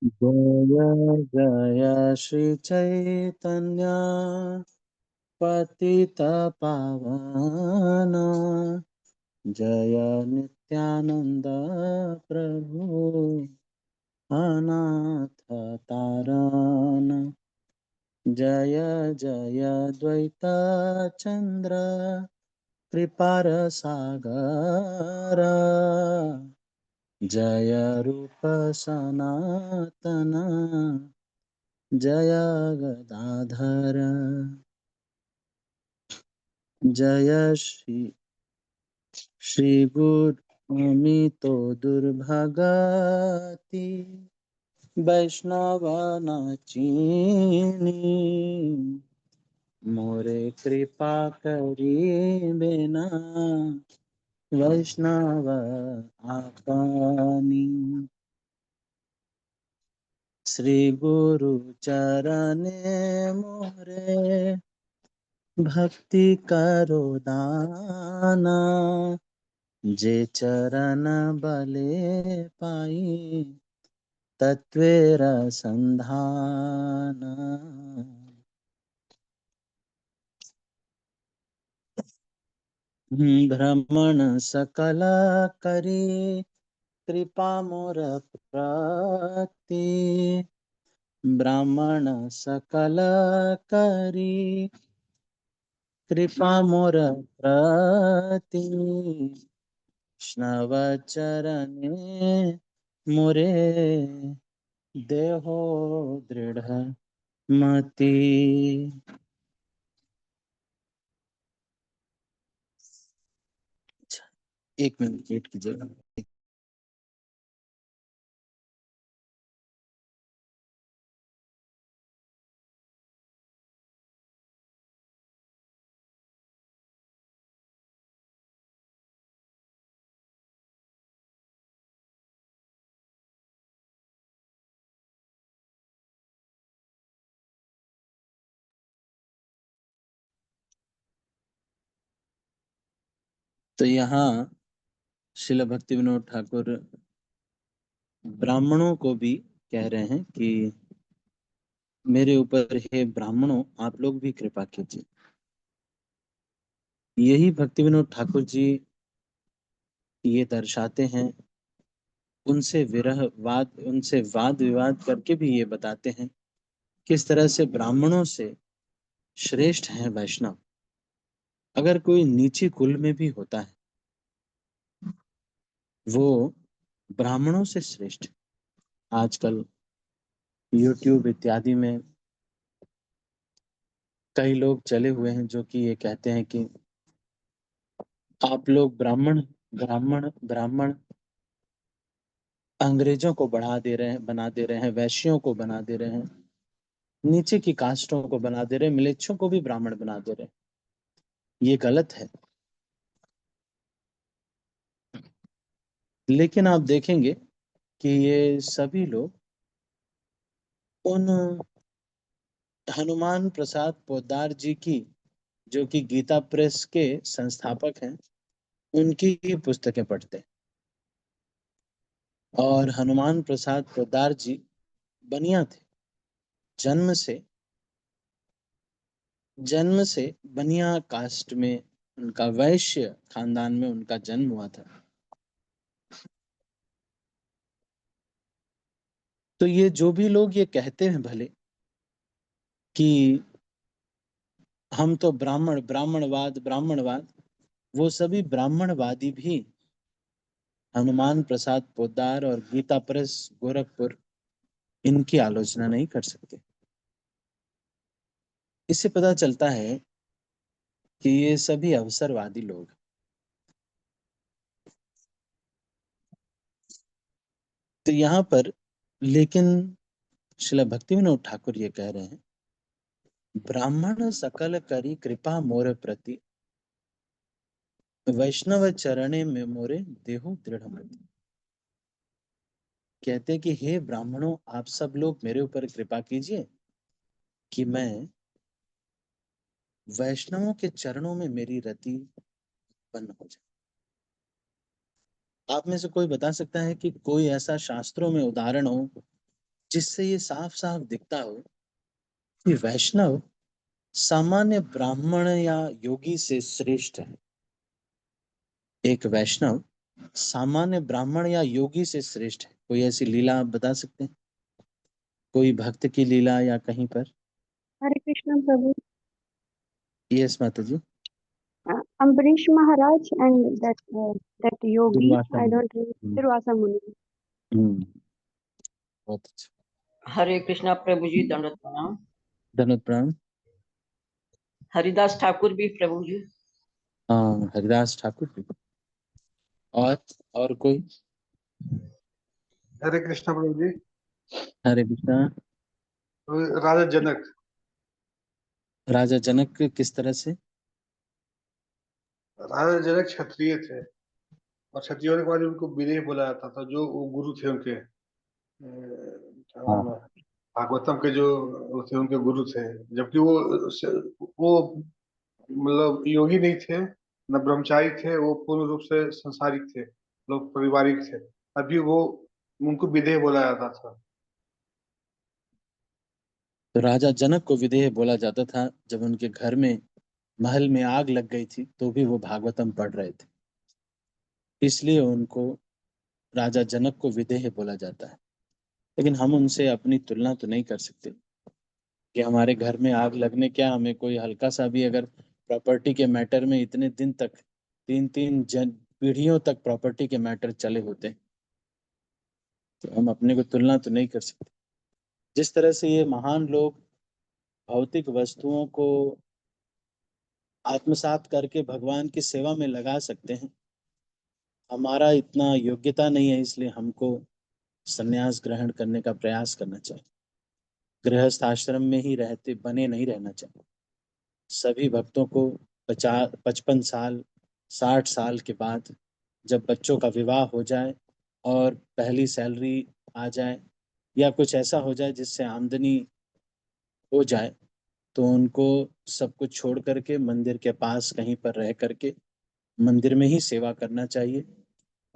जय जय श्री चैतन्य पतित पावन जय नित्यानंद प्रभु अनाथ तारण जय जय द्वैत चंद्र कृपार सागर जय रूप सनातन जय गदाधर जय श्री गुरु अमितो दुर्भगति वैष्णव नाचिनी मोरे कृपा करी बिना वैष्णव आपनी श्री गुरु चरणे मोरे भक्ति करो दाना जे चरण बले पाई तत्वेर संधान भ्रमण सकल करी कृपा मोर प्रति ब्राह्मण सकल करी कृपा मोर प्रति वैष्णव चरणे मोरे देहो दृढ़ मति। एक मिनट वेट कीजिएगा। तो यहाँ श्रील भक्ति विनोद ठाकुर ब्राह्मणों को भी कह रहे हैं कि मेरे ऊपर हे ब्राह्मणों आप लोग भी कृपा कीजिए। यही भक्ति विनोद ठाकुर जी ये दर्शाते हैं, उनसे वाद विवाद करके भी ये बताते हैं किस तरह से ब्राह्मणों से श्रेष्ठ हैं वैष्णव। अगर कोई नीचे कुल में भी होता है वो ब्राह्मणों से श्रेष्ठ। आजकल YouTube इत्यादि में कई लोग चले हुए हैं जो कि ये कहते हैं कि आप लोग ब्राह्मण ब्राह्मण ब्राह्मण अंग्रेजों को बना दे रहे हैं, वैश्यों को बना दे रहे हैं, नीचे की कास्टों को बना दे रहे हैं, मिलेच्छों को भी ब्राह्मण बना दे रहे हैं। ये गलत है। लेकिन आप देखेंगे कि ये सभी लोग उन हनुमान प्रसाद पोद्दार जी की, जो कि गीता प्रेस के संस्थापक हैं, उनकी ही पुस्तकें पढ़ते हैं। और हनुमान प्रसाद पोद्दार जी बनिया थे, जन्म से बनिया कास्ट में, उनका वैश्य खानदान में उनका जन्म हुआ था। तो ये जो भी लोग ये कहते हैं भले कि हम तो ब्राह्मणवाद, वो सभी ब्राह्मणवादी भी हनुमान प्रसाद पोद्दार और गीता प्रेस गोरखपुर इनकी आलोचना नहीं कर सकते। इससे पता चलता है कि ये सभी अवसरवादी लोग। तो यहाँ पर लेकिन श्रील भक्ति विनोद ठाकुर ये कह रहे हैं, ब्राह्मण सकल करी कृपा मोर प्रति वैष्णव चरणे में मोरे देहु दृढ़ मति। कहते हैं कि हे ब्राह्मणों आप सब लोग मेरे ऊपर कृपा कीजिए कि मैं वैष्णवों के चरणों में मेरी रति उत्पन्न हो जाए। आप में से कोई बता सकता है कि कोई ऐसा शास्त्रों में उदाहरण हो जिससे ये साफ साफ दिखता हो कि वैष्णव सामान्य ब्राह्मण या योगी से श्रेष्ठ है। एक वैष्णव सामान्य ब्राह्मण या योगी से श्रेष्ठ है। कोई ऐसी लीला आप बता सकते हैं? कोई भक्त की लीला या कहीं पर? हरे कृष्ण प्रभु. यस माता जी। Ambarish Maharaj and that yogi, Durvasa I मुनि। don't remember, Durvasa Muni. हम्म, बहुत अच्छा। हरे कृष्णा प्रभु जी, दंडवत प्रणाम। धन्यवाद प्रणाम। हरिदास ठाकुर भी प्रभु जी। हाँ, हरिदास ठाकुर भी। और कोई? हरे कृष्ण प्रभु जी। हरे कृष्णा। राजा जनक। राजा जनक किस तरह से? राजा जनक क्षत्रिय थे और क्षत्रिय होने के बाद उनको विदेह बोला जाता था, जो वो गुरु थे उनके, क्या नाम है, भागवतम के जो थे उनके गुरु थे। जबकि वो मतलब योगी नहीं थे, न ब्रह्मचारी थे, वो पूर्ण रूप से संसारिक थे, लोग पारिवारिक थे। अभी वो उनको विदेह बोला जाता था। तो राजा जनक को विदेह बोला जाता था। जब उनके घर में महल में आग लग गई थी तो भी वो भागवतम पढ़ रहे थे, इसलिए उनको राजा जनक को विदेह बोला जाता है। लेकिन हम उनसे अपनी तुलना तो नहीं कर सकते कि हमारे घर में आग लगने क्या, हमें कोई हल्का सा भी अगर प्रॉपर्टी के मैटर में इतने दिन तक, तीन तीन पीढ़ियों तक प्रॉपर्टी के मैटर चले होते हैं, तो हम अपने को तुलना तो नहीं कर सकते। जिस तरह से ये महान लोग भौतिक वस्तुओं को आत्मसात करके भगवान की सेवा में लगा सकते हैं, हमारा इतना योग्यता नहीं है, इसलिए हमको संन्यास ग्रहण करने का प्रयास करना चाहिए। गृहस्थ आश्रम में ही रहते बने नहीं रहना चाहिए। सभी भक्तों को 55 साल 60 साल के बाद जब बच्चों का विवाह हो जाए और पहली सैलरी आ जाए या कुछ ऐसा हो जाए जिससे आमदनी हो जाए, तो उनको सब कुछ छोड़ करके मंदिर के पास कहीं पर रह करके मंदिर में ही सेवा करना चाहिए।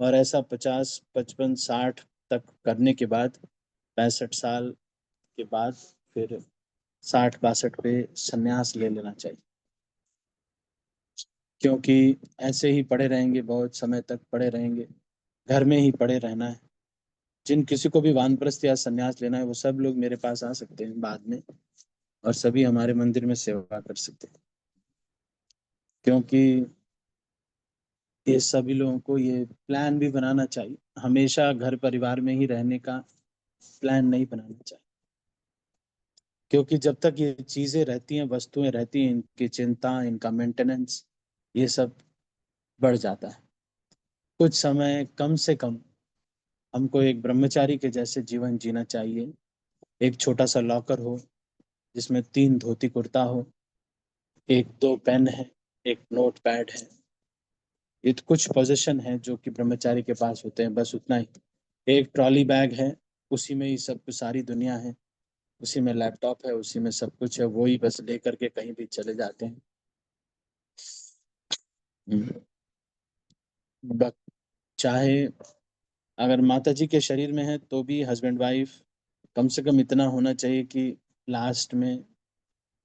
और ऐसा 50 55 60 तक करने के बाद 65 साल के बाद फिर 60 62 पे संन्यास ले लेना चाहिए। क्योंकि ऐसे ही पड़े रहेंगे, बहुत समय तक पड़े रहेंगे, घर में ही पड़े रहना है। जिन किसी को भी वानप्रस्थ या संन्यास लेना है वो सब लोग मेरे पास आ सकते हैं बाद में, और सभी हमारे मंदिर में सेवा कर सकते हैं। क्योंकि ये सभी लोगों को ये प्लान भी बनाना चाहिए, हमेशा घर परिवार में ही रहने का प्लान नहीं बनाना चाहिए। क्योंकि जब तक ये चीजें रहती हैं, वस्तुएं रहती हैं, इनकी चिंता, इनका मेंटेनेंस, ये सब बढ़ जाता है। कुछ समय कम से कम हमको एक ब्रह्मचारी के जैसे जीवन जीना चाहिए। एक छोटा सा लॉकर हो जिसमें 3 धोती कुर्ता हो, एक 2 पेन है, एक नोट पैड है। ये तो कुछ पोजीशन है जो कि ब्रह्मचारी के पास होते हैं, बस उतना ही। एक ट्रॉली बैग है, उसी में ही सब कुछ, सारी दुनिया है, उसी में लैपटॉप है, उसी में सब कुछ है, वो ही बस लेकर के कहीं भी चले जाते हैं। चाहे अगर माता जी के शरीर में है तो भी हस्बैंड वाइफ कम से कम इतना होना चाहिए कि लास्ट में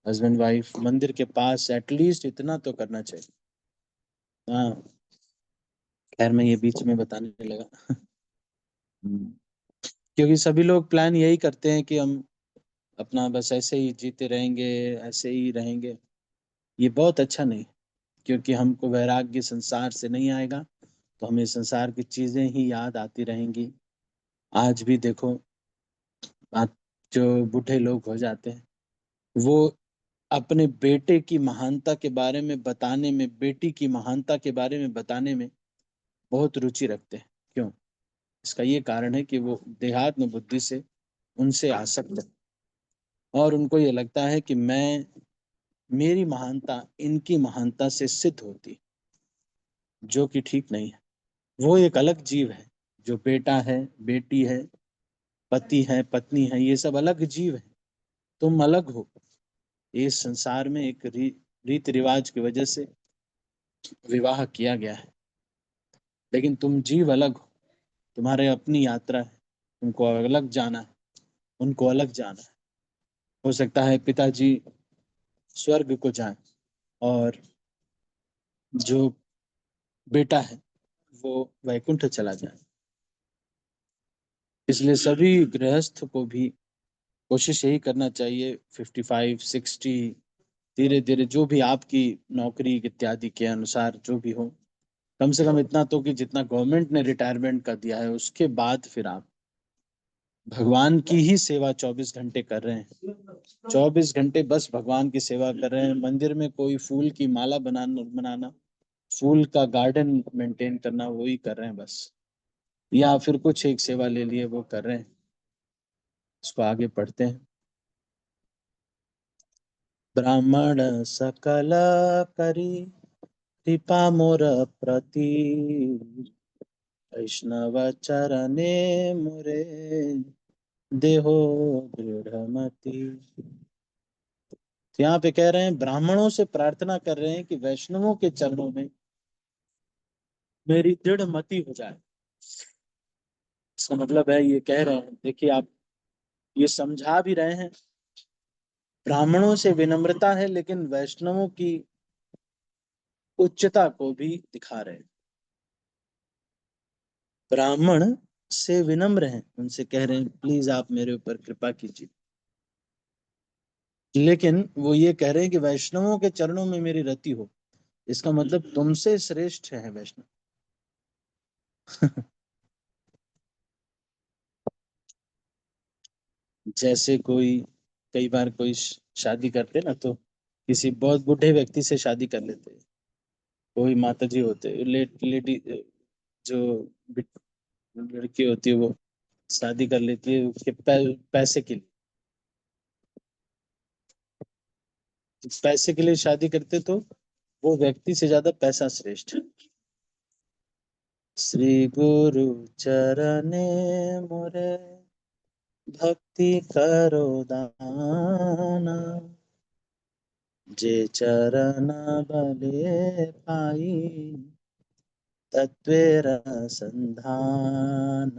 हस्बैंड वाइफ मंदिर के पास एटलीस्ट इतना तो करना चाहिए। हाँ, खैर मैं ये बीच में बताने लगा। क्योंकि सभी लोग प्लान यही करते हैं कि हम अपना बस ऐसे ही जीते रहेंगे, ऐसे ही रहेंगे। ये बहुत अच्छा नहीं, क्योंकि हमको वैराग्य संसार से नहीं आएगा तो हमें संसार की चीजें ही याद आती रहेंगी। आज भी देखो, जो बूढ़े लोग हो जाते हैं वो अपने बेटे की महानता के बारे में बताने में, बेटी की महानता के बारे में बताने में बहुत रुचि रखते हैं। क्यों? इसका ये कारण है कि वो देहात्म बुद्धि से उनसे आसक्त है और उनको ये लगता है कि मेरी महानता इनकी महानता से सिद्ध होती, जो कि ठीक नहीं है। वो एक अलग जीव है। जो बेटा है, बेटी है, पति है, पत्नी है, ये सब अलग जीव है। तुम अलग हो। इस संसार में एक रीति रिवाज की वजह से विवाह किया गया है, लेकिन तुम जीव अलग हो। तुम्हारे अपनी यात्रा है, तुमको अलग जाना है। उनको अलग जाना है। हो सकता है पिताजी स्वर्ग को जाएं और जो बेटा है वो वैकुंठ चला जाए। इसलिए सभी गृहस्थ को भी कोशिश यही करना चाहिए 55, 60, धीरे धीरे जो भी आपकी नौकरी इत्यादि के अनुसार जो भी हो, कम से कम इतना तो कि जितना गवर्नमेंट ने रिटायरमेंट का दिया है, उसके बाद फिर आप भगवान की ही सेवा 24 घंटे कर रहे हैं। 24 घंटे बस भगवान की सेवा कर रहे हैं। मंदिर में कोई फूल की माला बनाना, फूल का गार्डन मेंटेन करना, वही कर रहे हैं बस। या फिर कुछ एक सेवा ले लिए वो कर रहे हैं। इसको आगे पढ़ते हैं। ब्राह्मण सकल करी कृपा मोर प्रति, वैष्णव चरणे मोरे देहो दृढ़मति। यहाँ पे कह रहे हैं, ब्राह्मणों से प्रार्थना कर रहे हैं कि वैष्णवों के चरणों में मेरी दृढ़ मति हो जाए। इसका मतलब है, ये कह रहे हैं, देखिए आप ये समझा भी रहे हैं, ब्राह्मणों से विनम्रता है लेकिन वैष्णवों की उच्चता को भी दिखा रहे हैं। ब्राह्मण से विनम्र हैं, उनसे कह रहे हैं प्लीज आप मेरे ऊपर कृपा कीजिए, लेकिन वो ये कह रहे हैं कि वैष्णवों के चरणों में मेरी रति हो। इसका मतलब तुमसे श्रेष्ठ है वैष्णव। जैसे कोई कई बार कोई शादी करते ना, तो किसी बहुत बूढ़े व्यक्ति से शादी कर लेते हैं। कोई माता जी होते, लेडी जो लड़की होती है वो शादी कर लेती है उसके पैसे के लिए। पैसे के लिए शादी करते तो वो व्यक्ति से ज्यादा पैसा श्रेष्ठ है। श्री गुरु चरणे मोरे भक्ति करो दाना, जे चरण बले पाई तत्वेर संधान।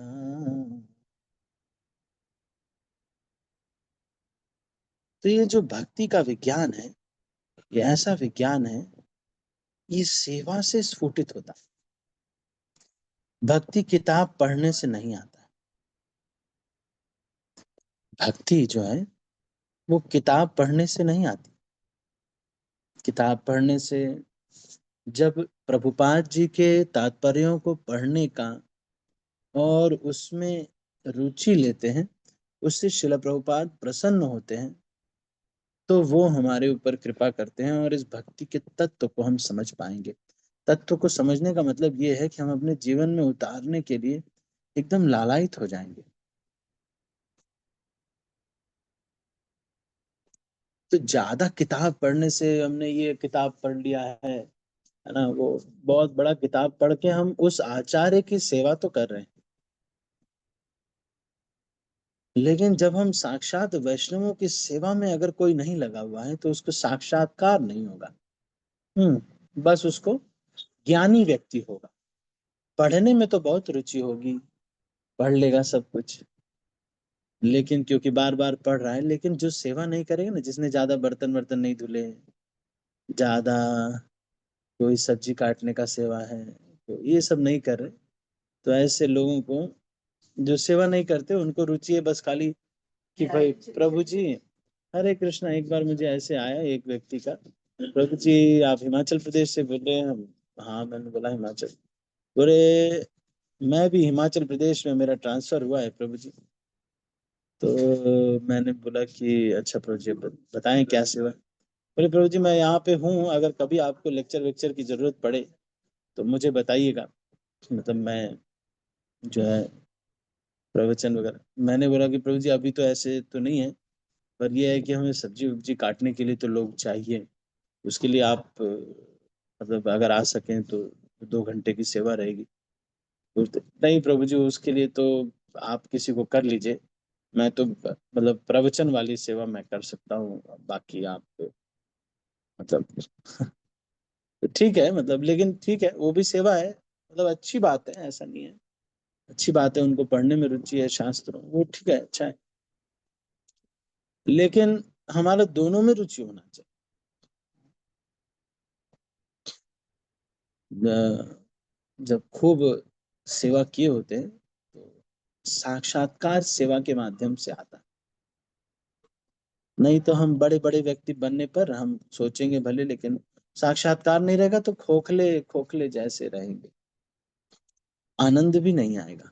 तो ये जो भक्ति का विज्ञान है, ये ऐसा विज्ञान है, ये सेवा से स्फुटित होता है। भक्ति किताब पढ़ने से नहीं आता। भक्ति जो है वो किताब पढ़ने से नहीं आती। किताब पढ़ने से, जब प्रभुपाद जी के तात्पर्यों को पढ़ने का और उसमें रुचि लेते हैं, उससे शिला प्रभुपाद प्रसन्न होते हैं, तो वो हमारे ऊपर कृपा करते हैं और इस भक्ति के तत्व को हम समझ पाएंगे। तत्व को समझने का मतलब ये है कि हम अपने जीवन में उतारने के लिए एकदम लालायित हो जाएंगे। तो ज्यादा किताब पढ़ने से, हमने ये किताब पढ़ लिया है ना, वो बहुत बड़ा किताब पढ़ के हम उस आचार्य की सेवा तो कर रहे हैं, लेकिन जब हम साक्षात वैष्णवों की सेवा में अगर कोई नहीं लगा हुआ है तो उसको साक्षात्कार नहीं होगा। बस उसको ज्ञानी व्यक्ति होगा। पढ़ने में तो बहुत रुचि होगी, पढ़ लेगा सब कुछ, लेकिन क्योंकि बार बार पढ़ रहा है, लेकिन जो सेवा नहीं करेगा ना, जिसने ज्यादा बर्तन वर्तन नहीं धुले, ज्यादा कोई सब्जी काटने का सेवा है, तो ये सब नहीं कर रहे, तो ऐसे लोगों को, जो सेवा नहीं करते, उनको रुचि है बस खाली कि भाई प्रभु जी हरे कृष्णा। एक बार मुझे ऐसे आया एक व्यक्ति का, प्रभु जी आप हिमाचल प्रदेश से बोल रहे हैं? हम हाँ, मैंने बोला हिमाचल। बोले मैं भी हिमाचल प्रदेश में मेरा ट्रांसफर हुआ है प्रभु जी। तो मैंने बोला कि अच्छा प्रभु जी बताएं क्या सेवा। बोले प्रभु जी मैं यहाँ पे हूँ, अगर कभी आपको लेक्चर वेक्चर की जरूरत पड़े तो मुझे बताइएगा, मतलब मैं जो है प्रवचन वगैरह। मैंने बोला कि प्रभु जी अभी तो ऐसे तो नहीं है, पर यह है कि हमें सब्जी वब्जी काटने के लिए तो लोग चाहिए, उसके लिए आप मतलब अगर आ सकें तो 2 घंटे की सेवा रहेगी। नहीं प्रभु जी उसके लिए तो आप किसी को कर लीजिए, मैं तो मतलब प्रवचन वाली सेवा मैं कर सकता हूँ, बाकी आप मतलब तो ठीक है, मतलब लेकिन ठीक है, वो भी सेवा है, मतलब अच्छी बात है, ऐसा नहीं है, अच्छी बात है, उनको पढ़ने में रुचि है शास्त्रों, वो ठीक है, अच्छा है। लेकिन हमारा दोनों में रुचि होना चाहिए। जब खूब सेवा किए होते हैं तो साक्षात्कार सेवा के माध्यम से आता है। नहीं तो हम बड़े बड़े व्यक्ति बनने पर हम सोचेंगे भले, लेकिन साक्षात्कार नहीं रहेगा तो खोखले खोखले जैसे रहेंगे, आनंद भी नहीं आएगा।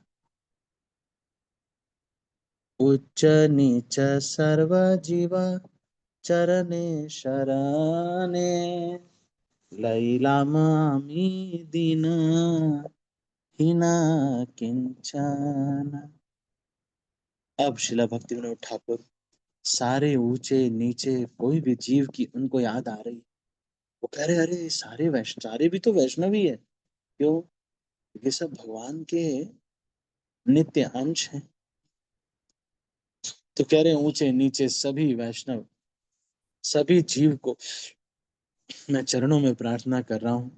उच्च नीच सर्व जीवा चरणे शरणे लैला मामी दीन हीना किंचन। अब शिला भक्ति विनोद ठाकुर सारे ऊंचे नीचे कोई भी जीव की उनको याद आ रही, वो कह रहे अरे सारे भी तो वैष्णव ही है। क्यों? ये सब भगवान के नित्य अंश हैं। तो कह रहे ऊंचे नीचे सभी वैष्णव, सभी जीव को मैं चरणों में प्रार्थना कर रहा हूं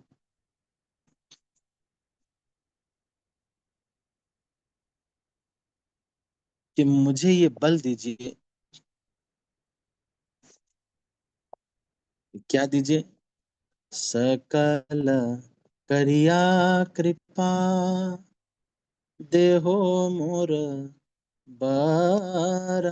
कि मुझे ये बल दीजिए। क्या दीजिए? सकल करिया कृपा देहो मोर बारा।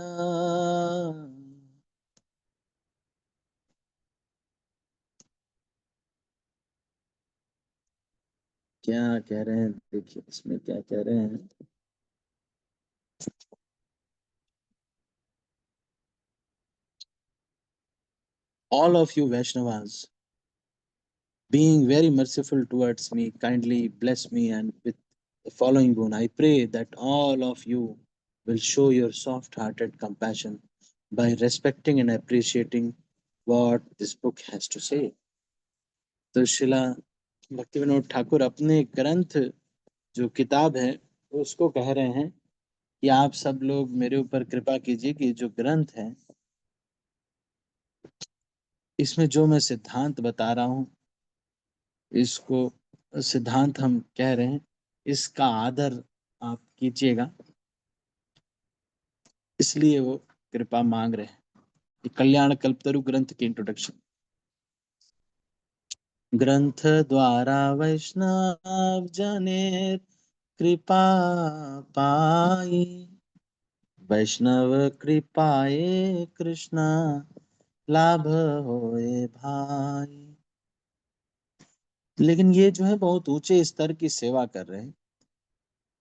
क्या कह रहे हैं देखिए, इसमें क्या कह रहे हैं। All of you Vaishnavas, being very merciful towards me, kindly bless me and with the following boon. I pray that all of you will show your soft-hearted compassion by respecting and appreciating what this book has to say. तो शिला भक्ति विनोद ठाकुर अपने ग्रंथ जो किताब है उसको कह रहे हैं कि आप सब लोग मेरे ऊपर कृपा कीजिए कि जो ग्रंथ है इसमें जो मैं सिद्धांत बता रहा हूँ, इसको सिद्धांत हम कह रहे हैं, इसका आदर आप कीजिएगा। इसलिए वो कृपा मांग रहे हैं। कल्याण कल्पतरु ग्रंथ की इंट्रोडक्शन। ग्रंथ द्वारा वैष्णव जने कृपा पाई, वैष्णव कृपाए कृष्णा लाभ होए भाई। लेकिन ये जो है बहुत ऊंचे स्तर की सेवा कर रहे हैं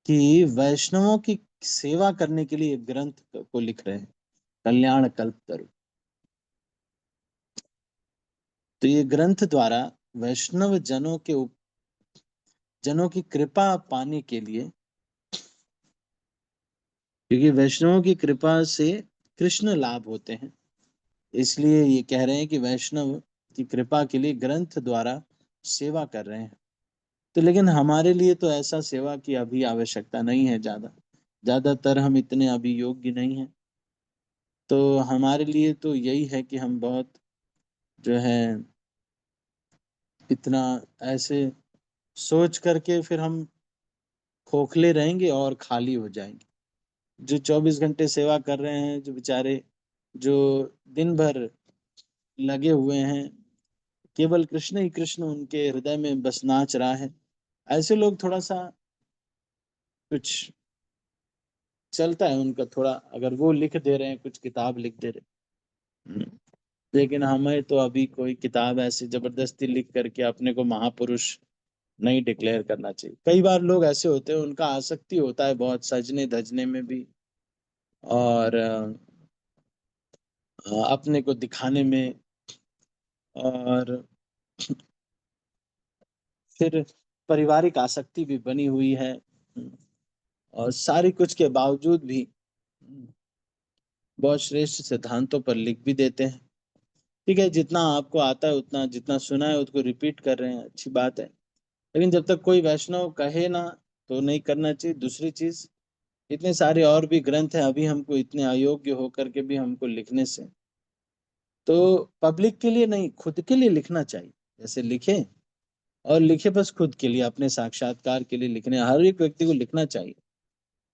कि वैष्णवों की सेवा करने के लिए ग्रंथ को लिख रहे हैं, कल्याण कल्पतरु। तो ये ग्रंथ द्वारा वैष्णव जनों की कृपा पाने के लिए, क्योंकि वैष्णवों की कृपा से कृष्ण लाभ होते हैं, इसलिए ये कह रहे हैं कि वैष्णव की कृपा के लिए ग्रंथ द्वारा सेवा कर रहे हैं। तो लेकिन हमारे लिए तो ऐसा सेवा की अभी आवश्यकता नहीं है, ज्यादातर हम इतने अभी योग्य नहीं हैं। तो हमारे लिए तो यही है कि हम बहुत जो है इतना ऐसे सोच करके फिर हम खोखले रहेंगे और खाली हो जाएंगे। जो 24 घंटे सेवा कर रहे हैं, जो बेचारे जो दिन भर लगे हुए हैं, केवल कृष्ण ही कृष्ण उनके हृदय में बस नाच रहा है, ऐसे लोग थोड़ा सा कुछ चलता है उनका थोड़ा, अगर वो लिख दे रहे हैं, कुछ किताब लिख दे रहे हैं। लेकिन हमें तो अभी कोई किताब ऐसे जबरदस्ती लिख करके अपने को महापुरुष नहीं डिक्लेयर करना चाहिए। कई बार लोग ऐसे होते हैं, उनका आसक्ति होता है बहुत सजने धजने में भी, और अपने को दिखाने में, और फिर पारिवारिक आसक्ति भी बनी हुई है, और सारी कुछ के बावजूद भी बहुत श्रेष्ठ सिद्धांतों पर लिख भी देते हैं। ठीक है, जितना आपको आता है उतना, जितना सुना है उसको रिपीट कर रहे हैं, अच्छी बात है। लेकिन जब तक कोई वैष्णव कहे ना तो नहीं करना चाहिए। दूसरी चीज, इतने सारे और भी ग्रंथ हैं, अभी हमको इतने अयोग्य होकर के भी हमको लिखने से, तो पब्लिक के लिए नहीं, खुद के लिए लिखना चाहिए। जैसे लिखे, और लिखे बस खुद के लिए, अपने साक्षात्कार के लिए लिखने, हर एक व्यक्ति को लिखना चाहिए।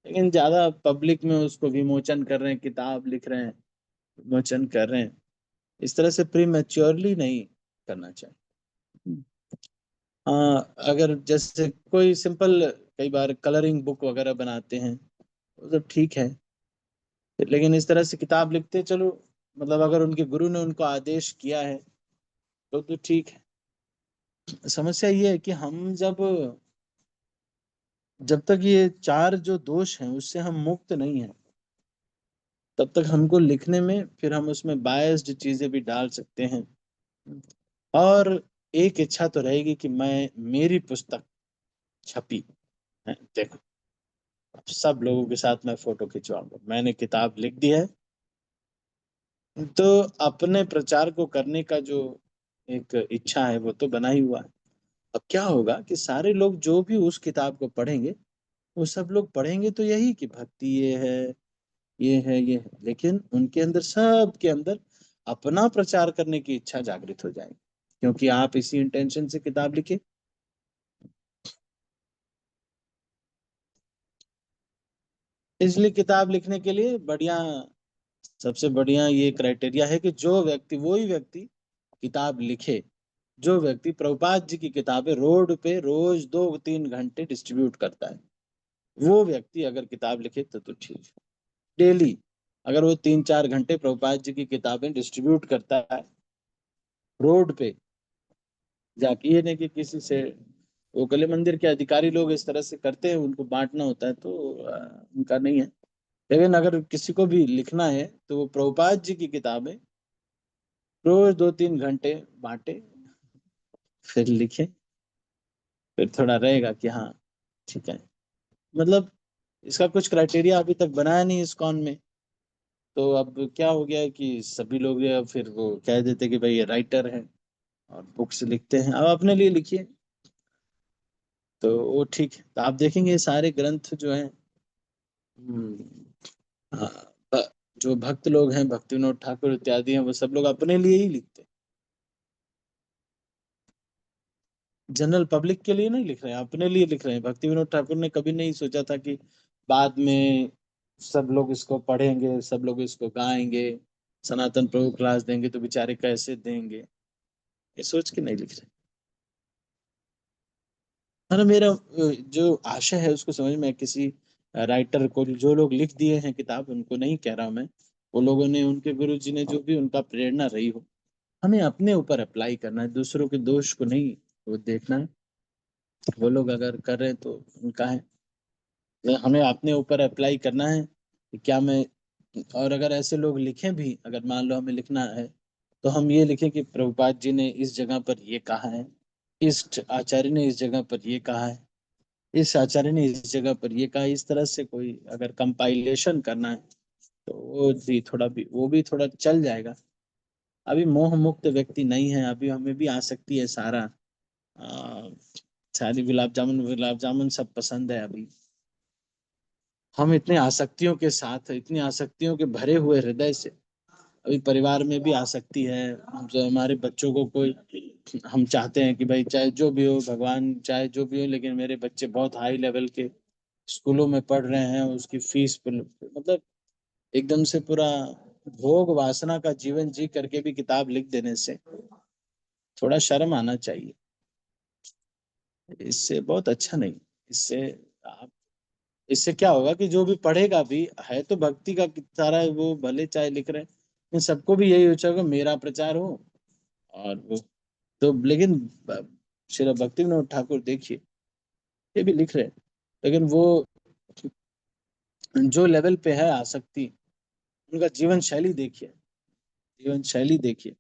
लेकिन ज्यादा पब्लिक में उसको विमोचन कर रहे हैं, किताब लिख रहे हैं, विमोचन कर रहे हैं, इस तरह से प्री मैच्योरली नहीं करना चाहिए। हाँ, अगर जैसे कोई सिंपल कई बार कलरिंग बुक वगैरह बनाते हैं वो तो ठीक है, लेकिन इस तरह से किताब लिखते, चलो मतलब अगर उनके गुरु ने उनको आदेश किया है तो ठीक है। समस्या ये है कि हम जब जब तक ये चार जो दोष हैं उससे हम मुक्त नहीं हैं, तब तक हमको लिखने में फिर हम उसमें बायस्ड चीजें भी डाल सकते हैं। और एक इच्छा तो रहेगी कि मैं मेरी पुस्तक छपी है, देखो अब सब लोगों के साथ मैं फोटो खिंचवाऊंगा, मैंने किताब लिख दी है। तो अपने प्रचार को करने का जो एक इच्छा है वो तो बना ही हुआ है। अब क्या होगा कि सारे लोग जो भी उस किताब को पढ़ेंगे वो सब लोग पढ़ेंगे तो यही कि भक्ति ये है, ये है, ये है, लेकिन उनके अंदर, सब के अंदर अपना प्रचार करने की इच्छा जागृत हो जाएगी, क्योंकि आप इसी इंटेंशन से किताब लिखे। इसलिए किताब लिखने के लिए बढ़िया, सबसे बढ़िया ये क्राइटेरिया है कि जो व्यक्ति, वही व्यक्ति किताब लिखे जो व्यक्ति प्रभुपाद जी की किताबें रोड पे रोज 2-3 घंटे डिस्ट्रीब्यूट करता है, वो व्यक्ति अगर किताब लिखे तो ठीक है। डेली अगर वो 3-4 घंटे प्रभुपाद जी की किताबें डिस्ट्रीब्यूट करता है रोड पे जाके, ये नहीं कि किसी से, वो कले मंदिर के अधिकारी लोग इस तरह से करते हैं, उनको बांटना होता है तो उनका नहीं है। लेकिन अगर किसी को भी लिखना है तो वो प्रभुपाद जी की किताबें रोज 2-3 घंटे बांटे, फिर लिखे, फिर थोड़ा रहेगा कि हाँ ठीक है। मतलब इसका कुछ क्राइटेरिया अभी तक बनाया नहीं इस कॉन में, तो अब क्या हो गया है कि सभी लोग ये फिर वो कह देते कि भाई ये राइटर है और बुक्स लिखते हैं, अब अपने लिए लिखिए तो वो ठीक है। तो आप देखेंगे ये सारे ग्रंथ जो हैं, हाँ, जो भक्त लोग हैं, भक्ति विनोद ठाकुर इत्यादि हैं, वो सब लोग अपने लिए ही लिखते हैं, जनरल पब्लिक के लिए नहीं लिख रहे हैं, अपने लिए लिख रहे हैं। भक्ति विनोद ठाकुर ने कभी नहीं सोचा था कि बाद में सब लोग इसको पढ़ेंगे, सब लोग इसको गाएंगे, सनातन प्रभु क्लास देंगे तो बेचारे कैसे देंगे, ये सोच के नहीं लिख रहे। और मेरा जो आशा है उसको समझ में, किसी राइटर को, जो लोग लिख दिए हैं किताब, उनको नहीं कह रहा हूं मैं, वो लोगों ने, उनके गुरु जी ने जो भी उनका प्रेरणा रही हो, हमें अपने ऊपर अप्लाई करना है, दूसरों के दोष को नहीं वो देखना है। वो लोग अगर कर रहे हैं तो उनका है, हमें अपने ऊपर अप्लाई करना है कि क्या मैं, और अगर ऐसे लोग लिखें भी, अगर मान लो हमें लिखना है तो हम ये लिखें कि प्रभुपाद जी ने इस जगह पर ये कहा है, इस आचार्य ने इस जगह पर ये कहा है, इस आचार्य ने इस जगह पर ये कहा। इस तरह से कोई अगर कंपाइलेशन करना है तो वो भी थोड़ा चल जाएगा। अभी मोह मुक्त व्यक्ति नहीं है, अभी हमें भी आसक्ति है, आ, सारी गुलाब जामुन सब पसंद है। अभी हम इतने आसक्तियों के साथ, इतनी आसक्तियों के भरे हुए हृदय से, अभी परिवार में भी आसक्ति है। हम जो हमारे बच्चों को कोई, हम चाहते हैं कि भाई चाहे जो भी हो, भगवान चाहे जो भी हो, लेकिन मेरे बच्चे बहुत हाई लेवल के स्कूलों में पढ़ रहे हैं, उसकी फीस पर मतलब एकदम से पूरा भोग वासना का जीवन जी करके भी किताब लिख देने से थोड़ा शर्म आना चाहिए। इससे बहुत अच्छा नहीं। इससे आप, इससे क्या होगा कि जो भी पढ़ेगा भी है तो भक्ति का सारा, वो भले चाहे लिख रहे हैं, इन सबको भी यही सोचेगा मेरा प्रचार हो। और वो तो, लेकिन श्री भक्ति विनोद ठाकुर देखिए, ये भी लिख रहे हैं, लेकिन वो जो लेवल पे है आसक्ति, उनका जीवन शैली देखिए, जीवन शैली देखिए।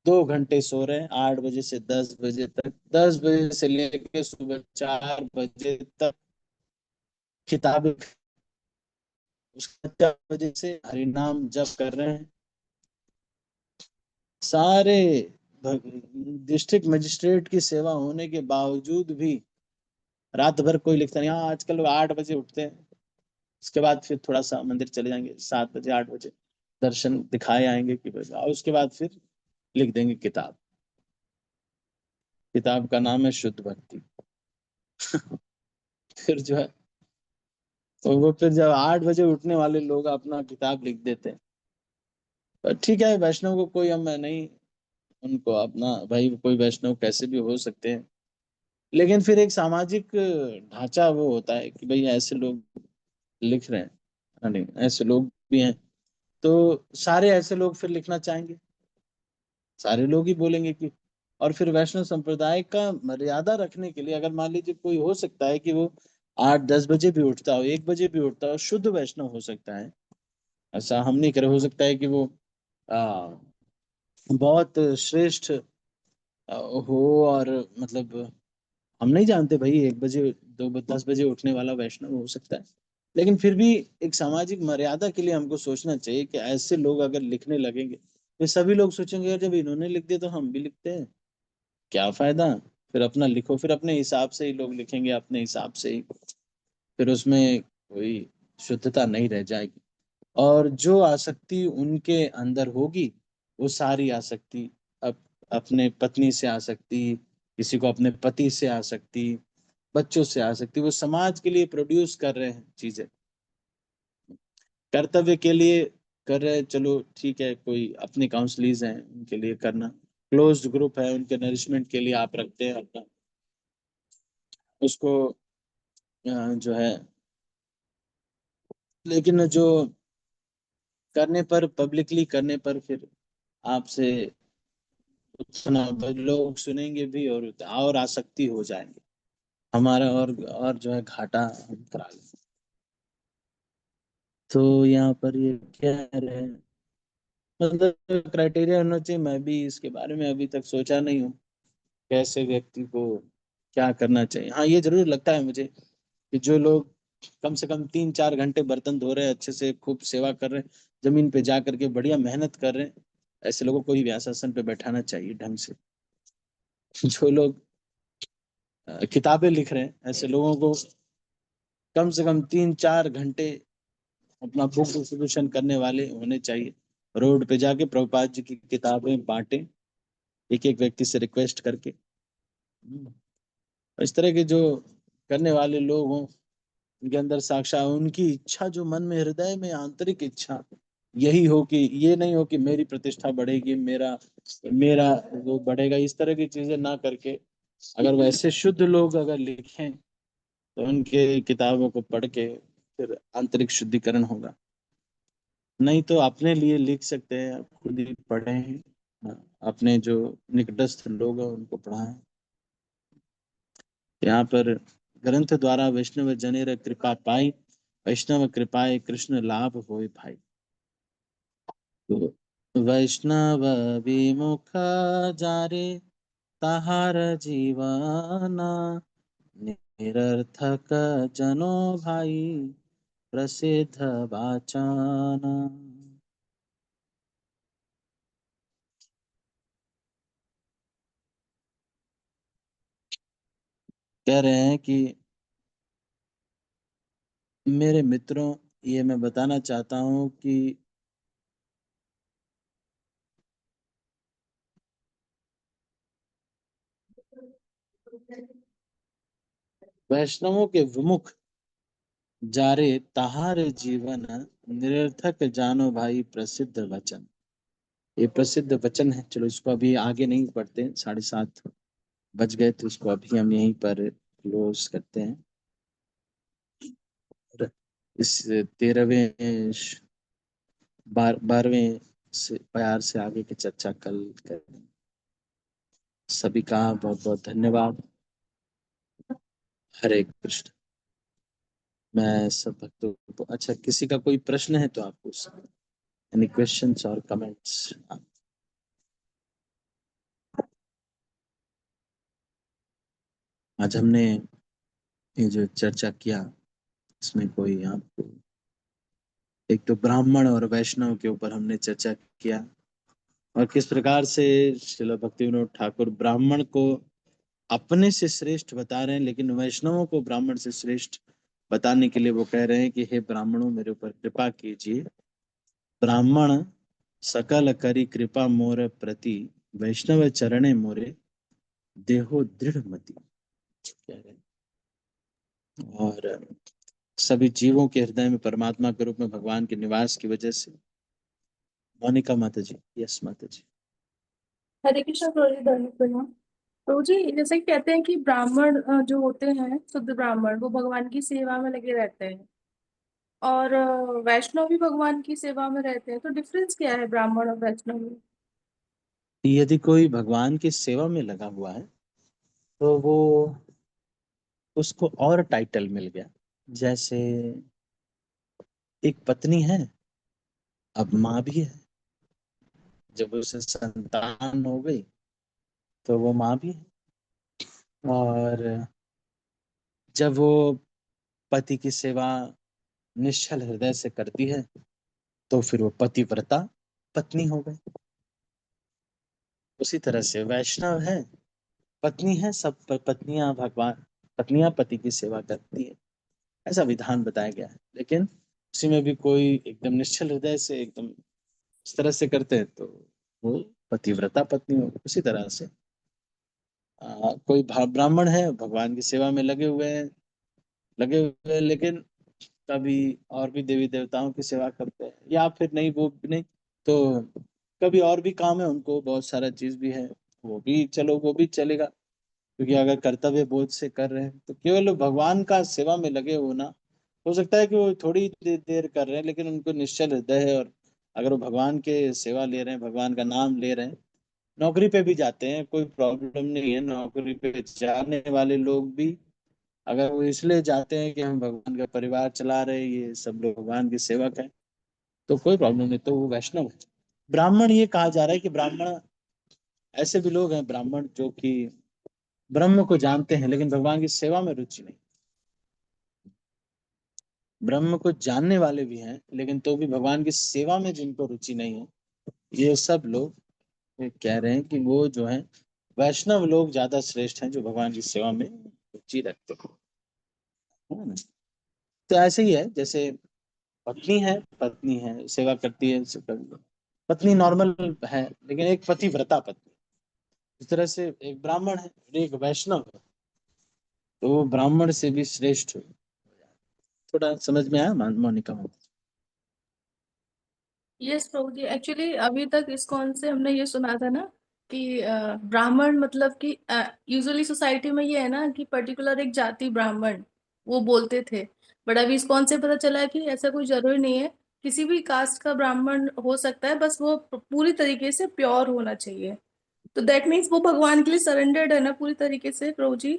2 घंटे सो रहे हैं, 8 बजे से 10 बजे तक, 10 बजे से लेकर सुबह 4 बजे तक किताबें, उसके 4 बजे से हरिनाम जप कर रहे हैं। सारे डिस्ट्रिक्ट मजिस्ट्रेट की सेवा होने के बावजूद भी रात भर कोई लिखता नहीं। हाँ, आजकल लोग 8 बजे उठते हैं, उसके बाद फिर थोड़ा सा मंदिर चले जाएंगे, 7 बजे 8 बजे दर्शन दिखाए आएंगे कि बस, और उसके बाद फिर लिख देंगे किताब। किताब का नाम है शुद्ध भक्ति। फिर जो है, तो वो फिर जब 8 बजे उठने वाले लोग अपना किताब लिख देते हैं, पर ठीक है, वैष्णव को कोई हम नहीं, उनको अपना भाई, कोई वैष्णव कैसे भी हो सकते हैं, लेकिन फिर एक सामाजिक ढांचा वो होता है कि भाई ऐसे लोग लिख रहे हैं, हाँ नहीं ऐसे लोग भी हैं, तो सारे ऐसे लोग फिर लिखना चाहेंगे, सारे लोग ही बोलेंगे कि, और फिर वैष्णव संप्रदाय का मर्यादा रखने के लिए, अगर मान लीजिए कोई हो सकता है कि वो 8-10 बजे भी उठता हो, 1 बजे भी उठता हो, शुद्ध वैष्णव हो सकता है, ऐसा हम नहीं करे, हो सकता है कि वो आ, बहुत श्रेष्ठ हो, और मतलब हम नहीं जानते भाई, 1 बजे 10 बजे उठने वाला वैष्णव हो सकता है, लेकिन फिर भी एक सामाजिक मर्यादा के लिए हमको सोचना चाहिए कि ऐसे लोग अगर लिखने लगेंगे तो सभी लोग सोचेंगे यार जब इन्होंने लिख दिया तो हम भी लिखते हैं, क्या फायदा, फिर अपना लिखो, फिर अपने हिसाब से ही लोग लिखेंगे, अपने हिसाब से ही, फिर उसमें कोई शुद्धता नहीं रह जाएगी। और जो आसक्ति उनके अंदर होगी, वो सारी आसक्ति, अपने पत्नी से आसक्ति, किसी को अपने पति से आसक्ति, बच्चों से आसक्ति, वो समाज के लिए प्रोड्यूस कर रहे हैं चीजें, कर्तव्य के लिए कर रहे हैं, चलो ठीक है, कोई अपने काउंसलीज हैं उनके लिए करना, क्लोज्ड ग्रुप है उनके नरिशमेंट के लिए आप रखते हैं अपना उसको, जो है, लेकिन जो करने पर, पब्लिकली करने पर, फिर आपसे उतना लोग सुनेंगे भी, और आसक्ति हो जाएंगे हमारा, और जो है घाटा हम करा लेंगे। तो यहाँ पर ये कह रहे हैं, मतलब क्राइटेरिया होना चाहिए, मैं भी इसके बारे में अभी तक सोचा नहीं हूँ, कैसे व्यक्ति को क्या करना चाहिए। हाँ ये जरूर लगता है मुझे कि जो लोग कम से कम 3-4 घंटे बर्तन धो रहे हैं, अच्छे से खूब सेवा कर रहे हैं, जमीन पे जा करके बढ़िया मेहनत कर रहे हैं, ऐसे लोगों को ही व्यासासन पे बैठाना चाहिए ढंग से। जो लोग किताबें लिख रहे हैं, ऐसे लोगों को कम से कम 3-4 घंटे अपना बुक डिस्ट्रीब्यूशन करने वाले होने चाहिए, रोड पे जाके प्रभुपाद जी की किताबें बांटे, एक एक व्यक्ति से रिक्वेस्ट करके। इस तरह के जो करने वाले लोग हों, उनके अंदर साक्षात उनकी इच्छा, जो मन में, हृदय में आंतरिक इच्छा यही हो, कि ये नहीं हो कि मेरी प्रतिष्ठा बढ़ेगी, मेरा मेरा वो बढ़ेगा, इस तरह की चीजें ना करके, अगर वैसे शुद्ध लोग अगर लिखें तो उनके किताबों को पढ़ के फिर आंतरिक शुद्धिकरण होगा। नहीं तो अपने लिए लिख सकते हैं, आप खुद ही पढ़ें, अपने जो निकटस्थ लोग हैं उनको पढ़ाएं। यहाँ पर ग्रंथ द्वारा वैष्णव जनेर कृपा पाई, वैष्णव कृपाए कृष्ण लाभ होए भाई। तो वैष्णव विमुख जारे ताहार जीवाना, निरर्थक जनो भाई प्रसिद्ध वाचाना। कह रहे हैं कि मेरे मित्रों, ये मैं बताना चाहता हूँ कि वैष्णवों के विमुख जारे ताहार जीवन, निरर्थक जानो भाई प्रसिद्ध वचन। ये प्रसिद्ध वचन है, चलो इसको अभी आगे नहीं पढ़ते, 7:30 बज गए, तो इसको अभी हम यहीं पर क्लोज करते हैं। और इस 13वें 12वें से प्यार से आगे की चर्चा कल करें। सभी का बहुत बहुत धन्यवाद। हरे कृष्ण। मैं सब भक्तों को, अच्छा किसी का कोई प्रश्न है तो आप पूछ सकते हैं, एनी क्वेश्चंस और कमेंट्स। आज हमने ये जो चर्चा किया, इसमें कोई आपको, एक तो ब्राह्मण और वैष्णव के ऊपर हमने चर्चा किया, और किस प्रकार से श्रील भक्ति विनोद ठाकुर ब्राह्मण को अपने से श्रेष्ठ बता रहे हैं, लेकिन वैष्णवों को ब्राह्मण से श्रेष्ठ बताने के लिए वो कह रहे हैं कि हे ब्राह्मणों मेरे ऊपर कृपा कीजिए, ब्राह्मण सकल करी कृपा मोर प्रति, वैष्णव चरणे मोरे देहो दृढ़ मति, कह रहे हैं। और सभी जीवों के हृदय में परमात्मा के रूप में भगवान के निवास की वजह से मोनिका माता जी, यस माता जी। हरे कृष्ण प्रभु जी, धन्यवाद प्रणाम। प्रभु जी, जैसे कि कहते हैं कि ब्राह्मण जो होते हैं, शुद्ध ब्राह्मण, वो भगवान की सेवा में लगे रहते हैं, और वैष्णव भी भगवान की सेवा में रहते हैं। तो डिफरेंस क्या है ब्राह्मण और वैष्णव में? यदि कोई भगवान की सेवा में लगा हुआ है तो वो उसको और टाइटल मिल गया। जैसे एक पत्नी है, अब माँ भी है। जब उसे संतान हो गई तो वो माँ भी है। और जब वो पति की सेवा निश्चल हृदय से करती है तो फिर वो पतिव्रता पत्नी हो गई। उसी तरह से वैष्णव है, पत्नी है, सब पत्नियां भगवान, पत्नियां पति की सेवा करती है, ऐसा विधान बताया गया है। लेकिन उसी में भी कोई एकदम निश्चल हृदय से एकदम इस तरह से करते हैं तो वो पतिव्रता पत्नी हो। उसी तरह से कोई ब्राह्मण है, भगवान की सेवा में लगे हुए हैं, लेकिन कभी और भी देवी देवताओं की सेवा करते हैं, या फिर नहीं वो भी नहीं तो कभी और भी काम है उनको, बहुत सारा चीज भी है, वो भी चलो वो भी चलेगा। क्योंकि अगर कर्तव्य बोध से कर रहे हैं तो केवल वो भगवान का सेवा में लगे हो ना, हो सकता है कि वो थोड़ी देर कर रहे हैं लेकिन उनको निश्चल हृदय है। और अगर वो भगवान के सेवा ले रहे हैं, भगवान का नाम ले रहे हैं, नौकरी पे भी जाते हैं, कोई प्रॉब्लम नहीं है। नौकरी पे जाने वाले लोग भी अगर वो इसलिए जाते हैं कि हम भगवान का परिवार चला रहे हैं, ये सब लोग भगवान के सेवक हैं, तो कोई प्रॉब्लम नहीं, तो वो वैष्णव है। ब्राह्मण ये कहा जा रहा है कि ब्राह्मण ऐसे भी लोग हैं, ब्राह्मण जो कि ब्रह्म को जानते हैं लेकिन भगवान की सेवा में रुचि नहीं। ब्रह्म को जानने वाले भी हैं लेकिन तो भी भगवान की सेवा में जिनको रुचि नहीं है, ये सब लोग ये कह रहे हैं कि वो जो है वैष्णव लोग ज्यादा श्रेष्ठ हैं, जो भगवान की सेवा में रुचि रखते हैं। है ना? तो ऐसे ही है, जैसे पत्नी है सेवा करती है, पत्नी नॉर्मल है, लेकिन एक पतिव्रता पत्नी। इस तरह से एक ब्राह्मण है और एक वैष्णव है, तो वो ब्राह्मण से भी श्रेष्ठ हो। थोड़ा समझ में आया मोनिका? यस प्रभु जी, एक्चुअली अभी तक इस्कॉन से हमने ये सुना था ना कि ब्राह्मण मतलब कि यूजुअली सोसाइटी में ये है ना कि पर्टिकुलर एक जाति ब्राह्मण वो बोलते थे। बट अभी इस्कॉन से पता चला है कि ऐसा कोई जरूरी नहीं है, किसी भी कास्ट का ब्राह्मण हो सकता है, बस वो पूरी तरीके से प्योर होना चाहिए। तो दैट मीन्स वो भगवान के लिए सरेंडर्ड है ना पूरी तरीके से प्रभु जी?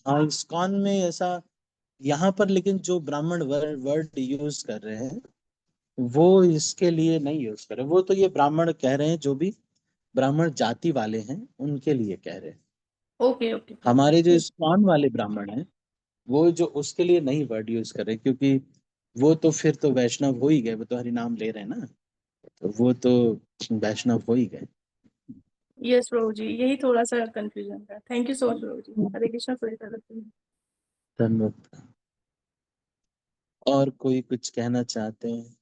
हाँ, इस्कॉन में ऐसा यहाँ पर, लेकिन जो ब्राह्मण वर्ड यूज कर रहे हैं वो इसके लिए नहीं यूज कर रहे, वो तो ये ब्राह्मण कह रहे हैं, जो भी ब्राह्मण जाति वाले हैं उनके लिए कह रहे हैं। ओके ओके हमारे जो इस्कॉन वाले ब्राह्मण हैं वो जो उसके लिए नहीं वर्ड यूज कर रहे, क्योंकि वो तो फिर तो वैष्णव हो ही गए, वो तो हरि नाम ले रहे हैं ना, तो वो तो वैष्णव हो ही गए। यस प्रभु जी, यही थोड़ा सा कंफ्यूजन था। थैंक यू सो मच प्रभु जी। हरे कृष्ण प्रभु। धन्यवाद। और कोई कुछ कहना चाहते हैं?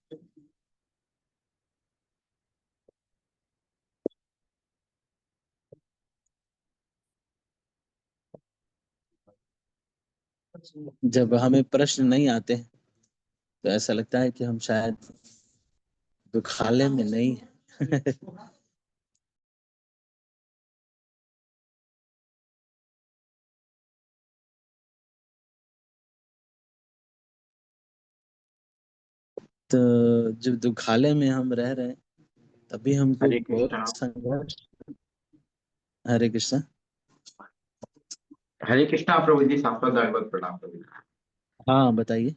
जब हमें प्रश्न नहीं आते तो ऐसा लगता है कि हम शायद दुखालय में नहीं हैं। तो जब दुखालय में हम रह रहे हैं तभी हमको हरे घोर कृष्णा। संघर्ष। हरे कृष्ण। हरे कृष्णा प्रभु जी, सांप्रदायिक प्रणाम प्रभु जी। हाँ बताइए।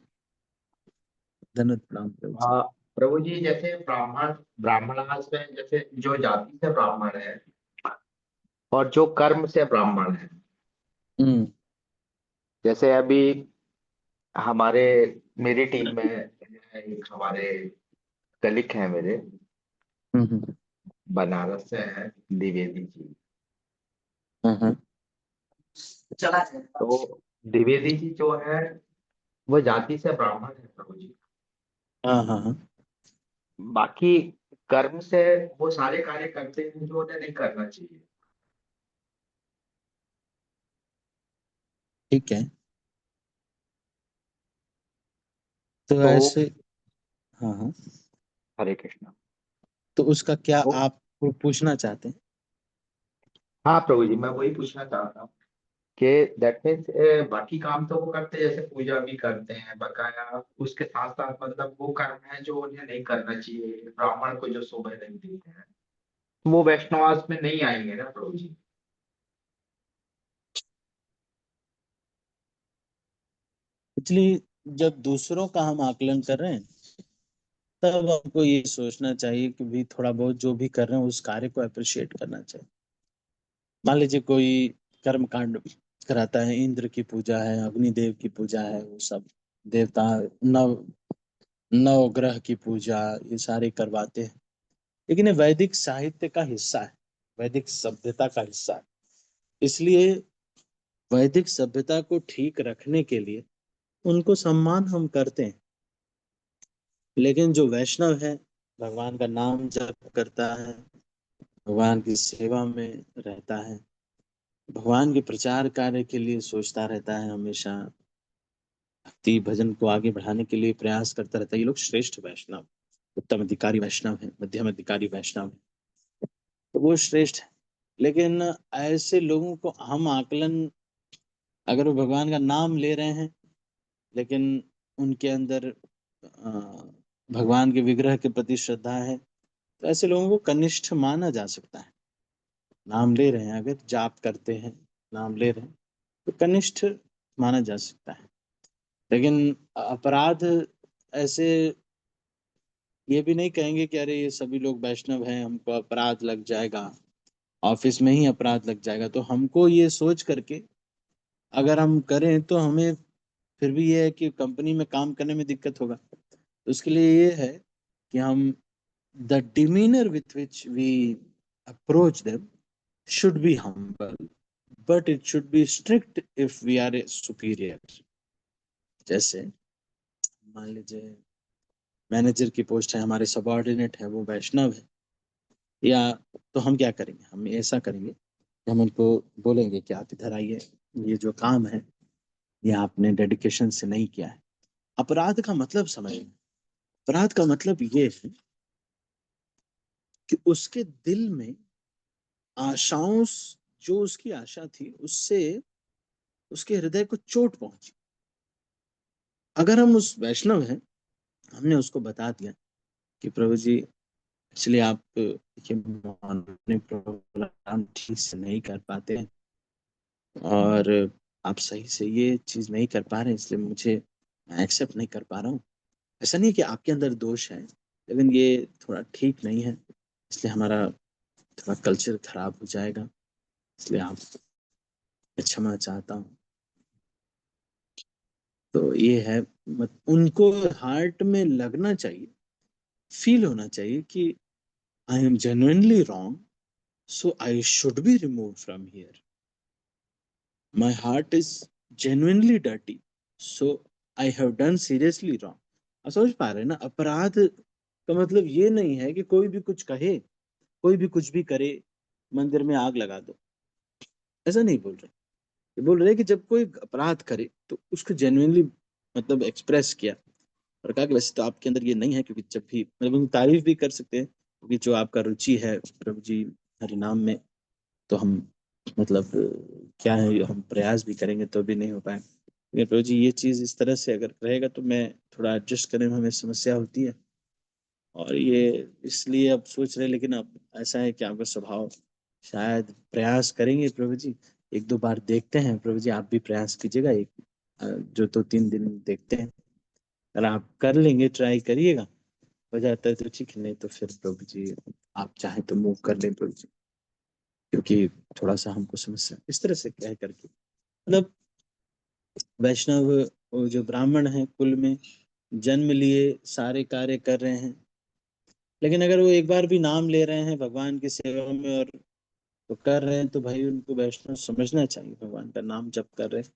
धन्यवाद, प्रणाम प्रभु जी। प्रभु जी, जैसे ब्राह्मणास में जैसे जो जाति से ब्राह्मण है और जो कर्म से ब्राह्मण है, हम्म जैसे अभी हमारे मेरी टीम में एक हमारे कलिक हैं मेरे, हम्म बनारस से है, द्विवेदी जी। हम्म चला है तो द्विवेदी जी जो है वो जाति से ब्राह्मण है प्रभु जी। हाँ हाँ हाँ, बाकी कर्म से वो सारे कार्य करते हैं जो उन्हें नहीं करना चाहिए। ठीक है। तो तो ऐसे हाँ हाँ, हरे कृष्णा। तो उसका क्या वो आप पूछना चाहते हैं? हाँ प्रभु जी, मैं वही पूछना चाहता हूँ कि दैट मीन्स बाकी काम तो वो करते हैं, जैसे पूजा भी करते हैं बकाया, उसके साथ साथ मतलब वो कर्म है जो उन्हें नहीं करना चाहिए, ब्राह्मण को जो शोभा नहीं देते हैं, तो वो वैष्णवास में नहीं आएंगे ना प्रभु जी? इसलिए जब दूसरों का हम आकलन कर रहे हैं तब हमको ये सोचना चाहिए कि भी थोड़ा बहुत जो भी कर रहे हैं उस कार्य को अप्रिशिएट करना चाहिए। मान लीजिए कोई कर्म कांड कराता है, इंद्र की पूजा है, अग्निदेव की पूजा है, वो सब देवता, नव नवग्रह की पूजा, ये सारे करवाते हैं, लेकिन ये वैदिक साहित्य का हिस्सा है, वैदिक सभ्यता का हिस्सा है। इसलिए वैदिक सभ्यता को ठीक रखने के लिए उनको सम्मान हम करते हैं। लेकिन जो वैष्णव है, भगवान का नाम जप करता है, भगवान की सेवा में रहता है, भगवान के प्रचार कार्य के लिए सोचता रहता है, हमेशा भक्ति भजन को आगे बढ़ाने के लिए प्रयास करता रहता है, ये लोग श्रेष्ठ वैष्णव, उत्तम अधिकारी वैष्णव है, मध्यम अधिकारी वैष्णव है, तो वो श्रेष्ठ है। लेकिन ऐसे लोगों को हम आकलन, अगर वो भगवान का नाम ले रहे हैं लेकिन उनके अंदर भगवान के विग्रह के प्रति श्रद्धा है, तो ऐसे लोगों को कनिष्ठ माना जा सकता है। नाम ले रहे हैं, अगर जाप करते हैं, नाम ले रहे हैं, तो कनिष्ठ माना जा सकता है। लेकिन अपराध ऐसे ये भी नहीं कहेंगे कि अरे ये सभी लोग वैष्णव हैं, हमको अपराध लग जाएगा, ऑफिस में ही अपराध लग जाएगा। तो हमको ये सोच करके अगर हम करें तो हमें फिर भी ये है कि कंपनी में काम करने में दिक्कत होगा। तो उसके लिए ये है कि हम the demeanour with which we approach them should be humble, but it should be strict if we are a superior. जैसे मान लीजिए मैनेजर की पोस्ट है, हमारे सबऑर्डिनेट है, वो वैष्णव है, या तो हम क्या करेंगे, हम ऐसा करेंगे कि हम उनको बोलेंगे कि आप इधर आइए, ये जो काम है ये आपने डेडिकेशन से नहीं किया है। अपराध का मतलब समझिए, अपराध का मतलब ये है कि उसके दिल में आशाओं, जो उसकी आशा थी उससे उसके हृदय को चोट पहुंची। अगर हम उस वैष्णव हैं, हमने उसको बता दिया कि प्रभु जी एक्चुअली आप ये मॉर्निंग प्रोग्राम ठीक से नहीं कर पाते हैं और आप सही से ये चीज नहीं कर पा रहे हैं, इसलिए मुझे एक्सेप्ट नहीं कर पा रहा हूँ। ऐसा नहीं है कि आपके अंदर दोष है, लेकिन ये थोड़ा ठीक नहीं है, इसलिए हमारा थोड़ा कल्चर खराब हो जाएगा, इसलिए आप क्षमा चाहता हूँ। तो ये है, उनको हार्ट में लगना चाहिए, फील होना चाहिए कि I am genuinely wrong, so I should be removed from here. My heart is genuinely dirty, so I have done seriously wrong. आप समझ पा रहे हैं ना? अपराध का मतलब ये नहीं है कि कोई भी कुछ कहे, कोई भी कुछ भी करे, मंदिर में आग लगा दो, ऐसा नहीं बोल रहे। ये बोल रहे हैं कि जब कोई अपराध करे तो उसको जेन्युइनली मतलब एक्सप्रेस किया और कहा कि वैसे तो आपके अंदर ये नहीं है, क्योंकि जब भी मतलब हम तारीफ भी कर सकते हैं, क्योंकि जो आपका रुचि है प्रभु जी हरि नाम में, तो हम मतलब क्या है, हम प्रयास भी करेंगे तो भी नहीं हो पाए। लेकिन प्रभु जी ये चीज इस तरह से अगर रहेगा तो मैं थोड़ा एडजस्ट करने में हमें समस्या होती है, और ये इसलिए अब सोच रहे, लेकिन अब ऐसा है कि आपका स्वभाव, शायद प्रयास करेंगे प्रभु जी, एक दो बार देखते हैं प्रभु जी, आप भी प्रयास कीजिएगा, एक जो 2-3 दिन देखते हैं, अगर आप कर लेंगे, ट्राई करिएगा, हो जाता है तो ठीक है, नहीं तो फिर प्रभु जी आप चाहें तो मूव कर लें प्रभु जी, क्योंकि थोड़ा सा हमको समस्या इस तरह से कह करके, मतलब वैष्णव वो जो ब्राह्मण हैं कुल में जन्म लिए, सारे कार्य कर रहे हैं, लेकिन अगर वो एक बार भी नाम ले रहे हैं भगवान की सेवा में और तो कर रहे हैं, तो भाई उनको वैष्णव समझना चाहिए, भगवान का नाम जप कर रहे हैं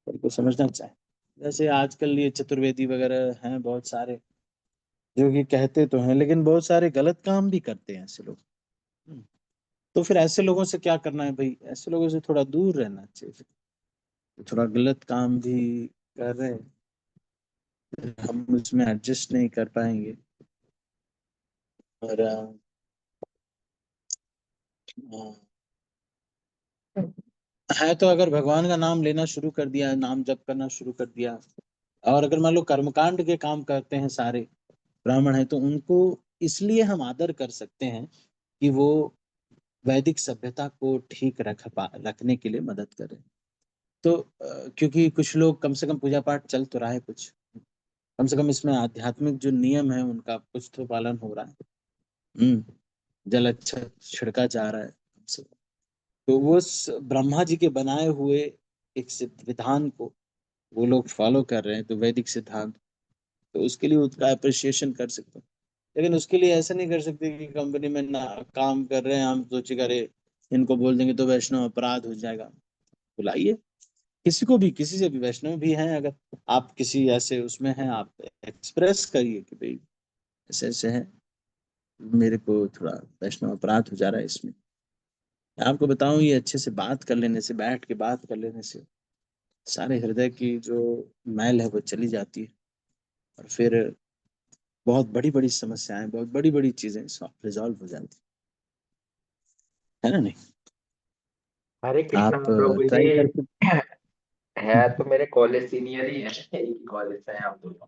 तो उनको समझना चाहिए। जैसे आजकल ये चतुर्वेदी वगैरह हैं बहुत सारे, जो कि कहते तो हैं लेकिन बहुत सारे गलत काम भी करते हैं ऐसे लोग। तो फिर ऐसे लोगों से क्या करना है भाई, ऐसे लोगों से थोड़ा दूर रहना चाहिए, थोड़ा गलत काम भी कर रहे हैं, फिर हम उसमें एडजस्ट नहीं कर पाएंगे। और है तो अगर भगवान का नाम लेना शुरू कर दिया, नाम जप करना शुरू कर दिया, और अगर मान लो कर्मकांड के काम करते हैं सारे ब्राह्मण है, तो उनको इसलिए हम आदर कर सकते हैं कि वो वैदिक सभ्यता को ठीक रखने के लिए मदद करें। तो क्योंकि कुछ लोग कम से कम पूजा पाठ चल तो रहा है, कुछ कम से कम इसमें आध्यात्मिक जो नियम है उनका कुछ तो पालन हो रहा है। जल अच्छा छिड़का जा रहा है। तो वो ब्रह्मा जी के बनाए हुए एक विधान को वो लोग फॉलो कर रहे हैं, तो वैदिक सिद्धांत, तो उसके लिए उसका अप्रिशिएशन कर सकते हैं। लेकिन उसके लिए ऐसा नहीं कर सकते कि कंपनी में ना काम कर रहे हैं, हम सोचे करे इनको बोल देंगे तो वैष्णव अपराध हो जाएगा। बुलाइए किसी को भी, किसी से भी, वैष्णव भी हैं, अगर आप किसी ऐसे उसमें हैं, आप एक्सप्रेस करिए कि भाई ऐसे ऐसे है, मेरे को थोड़ा वैष्णव अपराध हो जा रहा है इसमें। आपको बताऊं, ये अच्छे से बात कर लेने से, बैठ के बात कर लेने से सारे हृदय की जो मैल है वो चली जाती है, और फिर बहुत बड़ी बड़ी समस्याएं, बहुत बड़ी बड़ी चीजें रिजॉल्व हो जाती है ना। नहीं, हरे कृष्णा आप प्रभु जी। ट्राई करके। है तो मेरे कॉलेज सीनियर ही है, एक ही कॉलेज से हैं हम दोनों।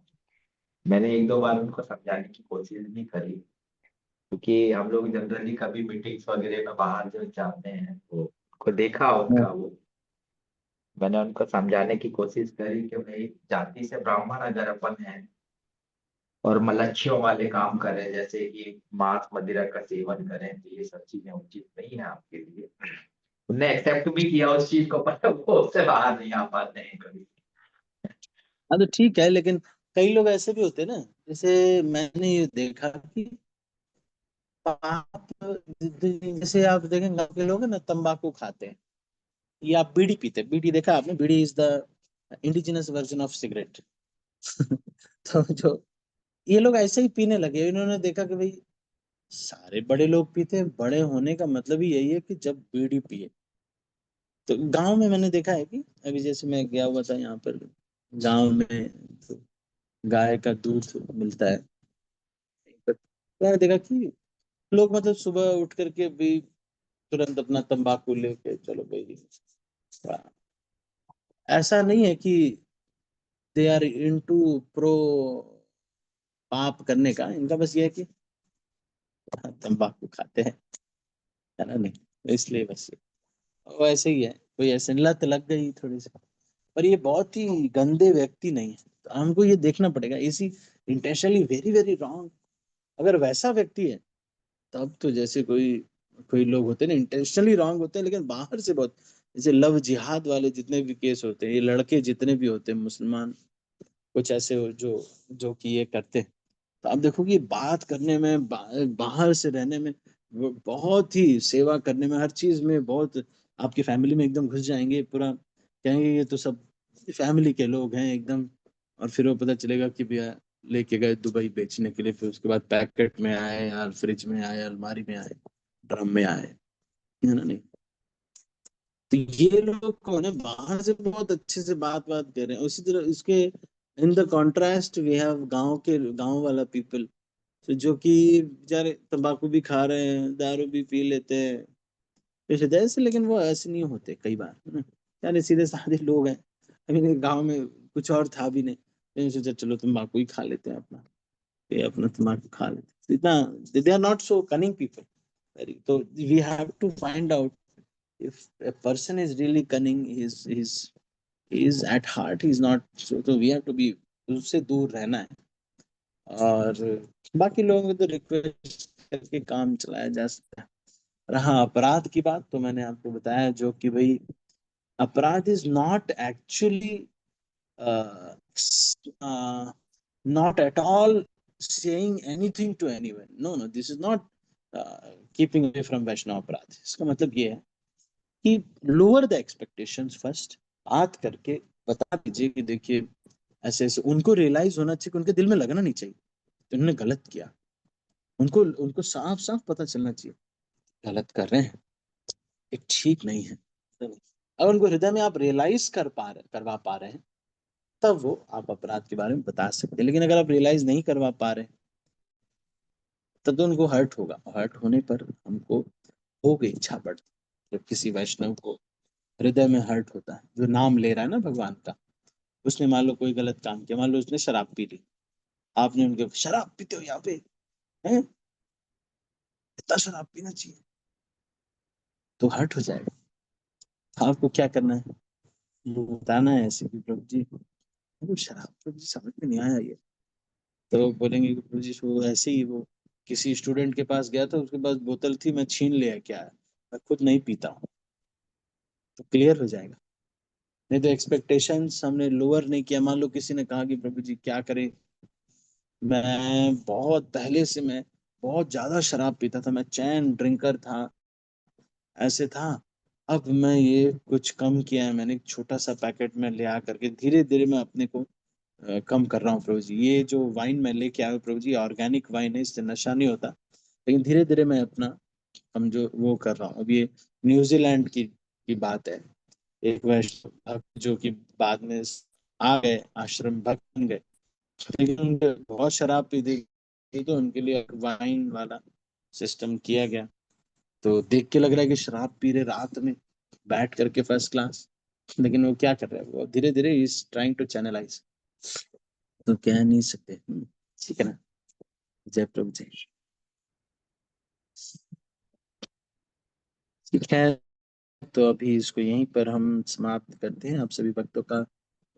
मैंने एक दो बार उनको समझाने की कोशिश भी करी, क्योंकि हम लोग जनरली कभी मीटिंग्स वगैरह में बाहर जो जाते हैं तो उनको देखा उनका वो, मैंने उनको समझाने की कोशिश करी कि भाई जाति से ब्राह्मण अगर अपन है और मलच्छियों वाले काम करें, जैसे कि मांस मदिरा का सेवन करें, तो ये सब चीजें उचित नहीं है आपके लिए। उनने एक्सेप्ट भी किया उस चीज को, पर वो उससे बाहर नहीं आ पाते हैं कभी। हाँ तो ठीक है, लेकिन कई लोग ऐसे भी होते हैं ना, जैसे मैंने ये देखा कि आप जैसे आप देखेंगे गाँव के लोग हैं ना, तंबाकू खाते हैं या बीड़ी पीते हैं। बीड़ी देखा आपने, beedi is the indigenous version of cigarette. तो जो ये लोग ऐसे ही पीने लगे, इन्होंने देखा कि भाई सारे बड़े लोग पीते हैं, बड़े होने का मतलब ही यही है कि जब बीड़ी पिए। तो गांव में मैंने देखा है कि अभी जैसे मैं गया हुआ था यहाँ पर गांव में, तो गाय का दूध मिलता है, तो मैंने देखा कि लोग मतलब सुबह उठ करके भी तुरंत अपना तंबाकू लेके चलो भाई। ऐसा नहीं है कि दे आर इनटू प्रो पाप करने का, इनका बस ये है कि तंबाकू खाते हैं, है ना। नहीं, इसलिए बस वो ऐसे ही है, कोई ऐसे लत लग गई थोड़ी सी। पर ये बहुत ही गंदे व्यक्ति नहीं है, तो हमको ये देखना पड़ेगा, इसी इंटेंशनली वेरी वेरी रॉन्ग। अगर वैसा व्यक्ति है तब तो जैसे कोई कोई लोग होते हैं ना, इंटेंशनली रॉन्ग होते हैं, लेकिन बाहर से बहुत, जैसे लव जिहाद वाले जितने भी केस होते हैं, ये लड़के जितने भी होते हैं मुसलमान, कुछ ऐसे जो जो कि ये करते हैं, तो आप देखोगे बात करने में, बाहर से रहने में, वो बहुत ही सेवा करने में, हर चीज में बहुत, आपकी फैमिली में एकदम घुस जाएंगे, पूरा कहेंगे ये तो सब फैमिली के लोग हैं एकदम। और फिर वो पता चलेगा कि भैया लेके गए दुबई बेचने के लिए, फिर उसके बाद पैकेट में आए यार, फ्रिज में आए, अलमारी में आए, ड्रम में आए, है ना। नहीं, तो ये लोग कौन है, बाहर से बहुत अच्छे से बात कर रहे हैं। उसी तरह इसके in the contrast we have गांव वाला पीपल, तो जो कि बेचारे तंबाकू भी खा रहे हैं, दारू भी पी लेते हैं इस हृदय से, लेकिन वो ऐसे नहीं होते कई बार, है ना। यानी सीधे साधे लोग हैं। अभी गांव में कुछ और था भी नहीं, मैंने सोचा चलो तंबाकू ही खा लेते हैं अपना, ये अपना तंबाकू खा लेते हैं। इतना they are not so cunning people. तो we have to find out if a person is really cunning, he is at heart, he is not, so we have to be, उससे दूर रहना है। और बाकी लोगों को तो रिक्वेस्ट करके काम चलाया जा सकता है। रहा अपराध की बात, तो मैंने आपको बताया जो कि भाई अपराध is not actually not at all saying anything to anyone. No, this is not keeping away from Vaishnava अपराध। इसका मतलब ये है कि लोअर द एक्सपेक्टेशंस फर्स्ट, बात करके बता दीजिए कि देखिए ऐसे ऐसे, उनको रियलाइज होना चाहिए कि उनके दिल में लगना नहीं चाहिए तो उन्होंने गलत किया। उनको उनको साफ साफ पता चलना चाहिए गलत कर रहे हैं, ये ठीक नहीं है। अगर उनको हृदय में आप रियलाइज करवा पा रहे हैं तब वो आप अपराध के बारे में बता सकते हैं। लेकिन अगर आप रियलाइज नहीं करवा पा रहे तब तो उनको हर्ट होगा। हर्ट होने पर हमको हो गई इच्छा बढ़ती। जब किसी वैष्णव को हृदय में हर्ट होता है, जो नाम ले रहा है ना भगवान का, उसने मान लो कोई गलत काम किया, मान लो उसने शराब पी ली, आपने उनके शराब पीते हो यहाँ पे, हैं इतना शराब पीना चाहिए, तो हर्ट हो जाएगा। आपको क्या करना है, वो बताना है ऐसे कि प्रभु जी वो शराब प्रभु जी समझ में नहीं आया ये। तो बोलेंगे कि प्रभु जी वो ऐसे ही, वो किसी स्टूडेंट के पास गया था, उसके पास बोतल थी, मैं छीन लिया, क्या है मैं खुद नहीं पीता हूँ, तो क्लियर हो जाएगा। नहीं तो एक्सपेक्टेशंस हमने लोअर नहीं किया। मान लो किसी ने कहा कि प्रभु जी क्या करें, मैं बहुत पहले से मैं बहुत ज्यादा शराब पीता था, मैं चैन ड्रिंकर था, ऐसे था, अब मैं ये कुछ कम किया है, मैंने एक छोटा सा पैकेट में ले आ करके धीरे धीरे मैं अपने को कम कर रहा हूँ प्रभु जी। ये जो वाइन मैं लेके आया हूँ प्रभु जी, ऑर्गेनिक वाइन है, इससे नशा नहीं होता, लेकिन धीरे धीरे मैं अपना हम जो वो कर रहा हूँ। अब ये न्यूजीलैंड की बात है, एक वैष्णव भक्त जो कि बाद में आ गए, आश्रम भक्त बन गए, लेकिन उनके बहुत शराब पी थी, तो उनके लिए वाइन वाला सिस्टम किया गया। तो देख के लग रहा है कि शराब पी रहे रात में बैठ करके फर्स्ट क्लास, लेकिन वो क्या कर रहा है, वो धीरे धीरे इज ट्राइंग टू चैनलाइज, तो कह नहीं सकते। ठीक है ना। जय प्रभु जी। ठीक है, तो अभी इसको यहीं पर हम समाप्त करते हैं। आप सभी भक्तों का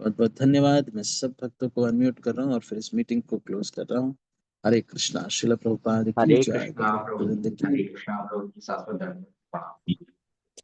बहुत बहुत धन्यवाद। मैं सब भक्तों को अनम्यूट कर रहा हूँ और फिर इस मीटिंग को क्लोज कर रहा हूँ। हरे कृष्णा। श्रील प्रभुपाद की हरे जय। कृष्णा भगवत प्रभु गोविंद जी, की हरे कृष्णा प्रभु जी, शाश्वत धर्म।